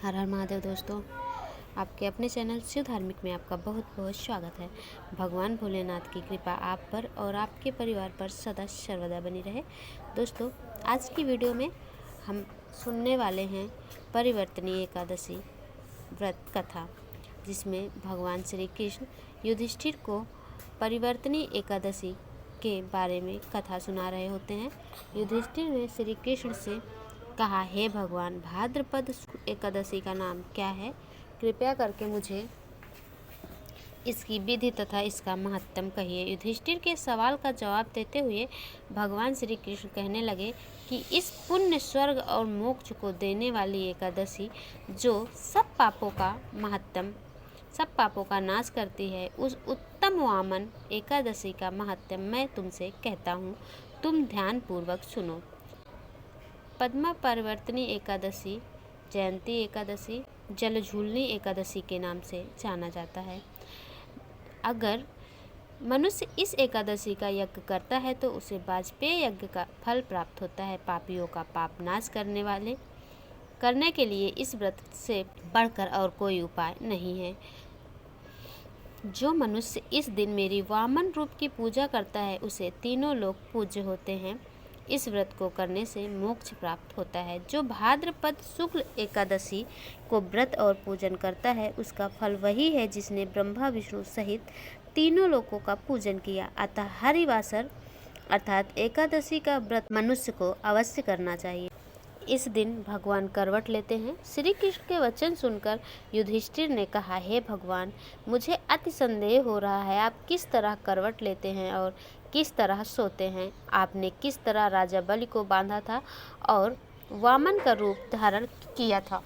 हर हर महादेव दोस्तों, आपके अपने चैनल शिव धार्मिक में आपका बहुत बहुत स्वागत है। भगवान भोलेनाथ की कृपा आप पर और आपके परिवार पर सदा सर्वदा बनी रहे। दोस्तों, आज की वीडियो में हम सुनने वाले हैं परिवर्तनीय एकादशी व्रत कथा, जिसमें भगवान श्री कृष्ण युधिष्ठिर को परिवर्तनीय एकादशी के बारे में कथा सुना रहे होते हैं। युधिष्ठिर ने श्री कृष्ण से कहा, हे भगवान, भाद्रपद एकादशी का नाम क्या है? कृपया करके मुझे इसकी विधि तथा इसका महत्तम कहिए। युधिष्ठिर के सवाल का जवाब देते हुए भगवान श्री कृष्ण कहने लगे कि इस पुण्य, स्वर्ग और मोक्ष को देने वाली एकादशी, जो सब पापों का नाश करती है, उस उत्तम वामन एकादशी का महत्तम मैं तुमसे कहता हूँ। तुम ध्यान पूर्वक सुनो। पद्मा परिवर्तनी एकादशी, जयंती एकादशी, जलझूलनी एकादशी के नाम से जाना जाता है। अगर मनुष्य इस एकादशी का यज्ञ करता है तो उसे वाजपेय यज्ञ का फल प्राप्त होता है। पापियों का पाप नाश करने के लिए इस व्रत से बढ़कर और कोई उपाय नहीं है। जो मनुष्य इस दिन मेरी वामन रूप की पूजा करता है, उसे तीनों लोग पूज्य होते हैं। इस व्रत को करने से मोक्ष प्राप्त होता है। जो भाद्रपद शुक्ल एकादशी को व्रत और पूजन करता है, उसका फल वही है जिसने ब्रह्मा विष्णु सहित तीनों लोकों का पूजन किया। अतः हरिवासर अर्थात एकादशी का व्रत मनुष्य को अवश्य करना चाहिए। इस दिन भगवान करवट लेते हैं। श्री कृष्ण के वचन सुनकर युधिष्ठिर ने कहा, हे भगवान, मुझे अति संदेह हो रहा है। आप किस तरह करवट लेते हैं और किस तरह सोते हैं? आपने किस तरह राजा बलि को बांधा था और वामन का रूप धारण किया था?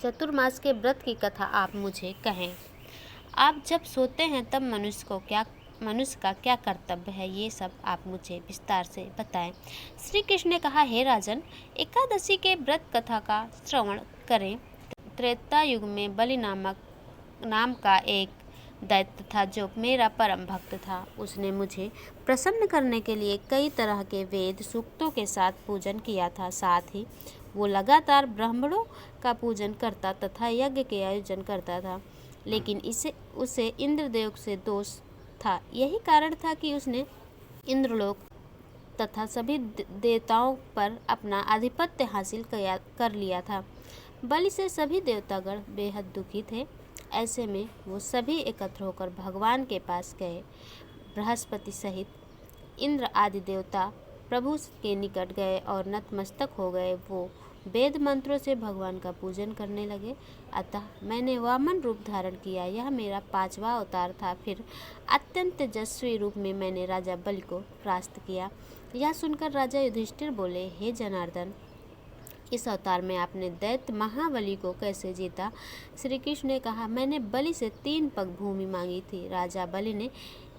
चतुर्मास के व्रत की कथा आप मुझे कहें। आप जब सोते हैं तब मनुष्य का क्या कर्तव्य है, ये सब आप मुझे विस्तार से बताएं। श्री कृष्ण ने कहा, हे राजन, एकादशी के व्रत कथा का श्रवण करें। त्रेता युग में बलि नाम का एक दैत्य था जो मेरा परम भक्त था। उसने मुझे प्रसन्न करने के लिए कई तरह के वेद सूक्तों के साथ पूजन किया था। साथ ही वो लगातार ब्राह्मणों का पूजन करता तथा यज्ञ के आयोजन करता था, लेकिन उसे इंद्रदेव से दोष था। यही कारण था कि उसने इंद्रलोक तथा सभी देवताओं पर अपना आधिपत्य हासिल कर लिया था। बलि से सभी देवतागण बेहद दुखी थे। ऐसे में वो सभी एकत्र होकर भगवान के पास गए। बृहस्पति सहित इंद्र आदि देवता प्रभु के निकट गए और नतमस्तक हो गए। वो वेद मंत्रों से भगवान का पूजन करने लगे। अतः मैंने वामन रूप धारण किया। यह मेरा 5वां अवतार था। फिर अत्यंत तेजस्वी रूप में मैंने राजा बलि को परास्त किया। यह सुनकर राजा युधिष्ठिर बोले, हे जनार्दन, इस अवतार में आपने दैत्य महाबली को कैसे जीता? श्री कृष्ण ने कहा, मैंने बलि से 3 पग भूमि मांगी थी। राजा बलि ने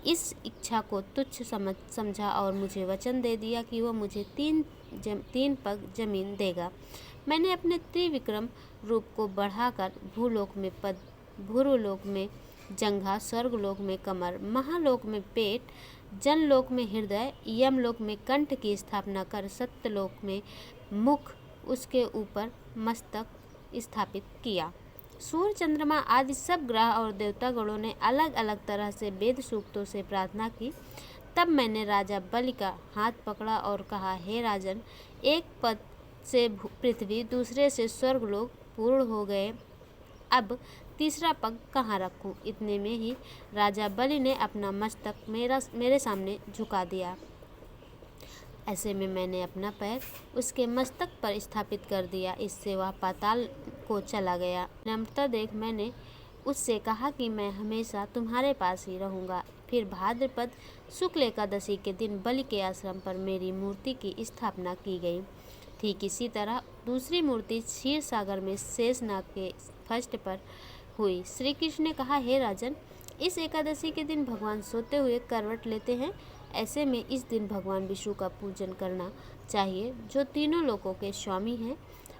इस इच्छा को तुच्छ समझा और मुझे वचन दे दिया कि वह मुझे 3 पग जमीन देगा। मैंने अपने त्रिविक्रम रूप को बढ़ाकर भूलोक में पद, भूलोक में जंघा, स्वर्गलोक में कमर, महालोक में पेट, जनलोक में हृदय, यमलोक में कंठ की स्थापना कर सत्यलोक में मुख, उसके ऊपर मस्तक स्थापित किया। सूर्य, चंद्रमा आदि सब ग्रह और देवतागणों ने अलग अलग तरह से वेद सूक्तों से प्रार्थना की। तब मैंने राजा बलि का हाथ पकड़ा और कहा, हे राजन, एक पद से पृथ्वी, दूसरे से स्वर्गलोक पूर्ण हो गए। अब तीसरा पग कहाँ रखूं? इतने में ही राजा बलि ने अपना मस्तक मेरे सामने झुका दिया। ऐसे में मैंने अपना पैर उसके मस्तक पर स्थापित कर दिया। इससे वह पाताल को चला गया। नम्रता देख मैंने उससे कहा कि मैं हमेशा तुम्हारे पास ही रहूँगा। फिर भाद्रपद शुक्ल एकादशी के दिन बलि के आश्रम पर मेरी मूर्ति की स्थापना की गई। ठीक इसी तरह दूसरी मूर्ति क्षीर सागर में शेषनाग के फर्स्ट पर हुई। श्री कृष्ण ने कहा, हे राजन, इस एकादशी के दिन भगवान सोते हुए करवट लेते हैं। ऐसे में इस दिन भगवान विष्णु का पूजन करना चाहिए, जो तीनों लोकों के स्वामी हैं।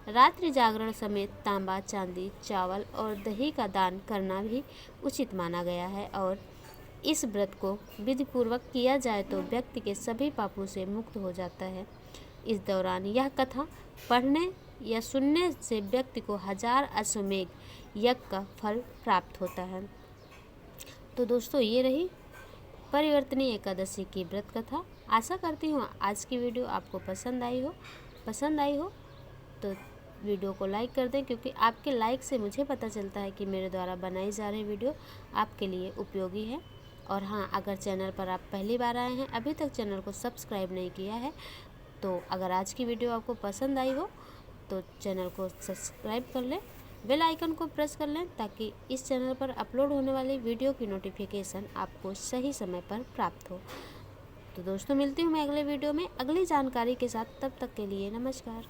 रात्रि जागरण समेत तांबा, चांदी, चावल और दही का दान करना भी उचित माना गया है और इस व्रत को विधि पूर्वक किया जाए तो व्यक्ति के सभी पापों से मुक्त हो जाता है। इस दौरान यह कथा पढ़ने या सुनने से व्यक्ति को 1000 अश्वमेघ यज्ञ का फल प्राप्त होता है। तो दोस्तों ये रही परिवर्तनी एकादशी की व्रत कथा। आशा करती हूँ आज की वीडियो आपको पसंद आई हो तो वीडियो को लाइक कर दें, क्योंकि आपके लाइक से मुझे पता चलता है कि मेरे द्वारा बनाई जा रही वीडियो आपके लिए उपयोगी है। और हाँ, अगर चैनल पर आप पहली बार आए हैं, अभी तक चैनल को सब्सक्राइब नहीं किया है, तो अगर आज की वीडियो आपको पसंद आई हो तो चैनल को सब्सक्राइब कर लें, बेल आइकन को प्रेस कर लें, ताकि इस चैनल पर अपलोड होने वाली वीडियो की नोटिफिकेशन आपको सही समय पर प्राप्त हो। तो दोस्तों मिलती हूँ मैं अगले वीडियो में अगली जानकारी के साथ। तब तक के लिए नमस्कार।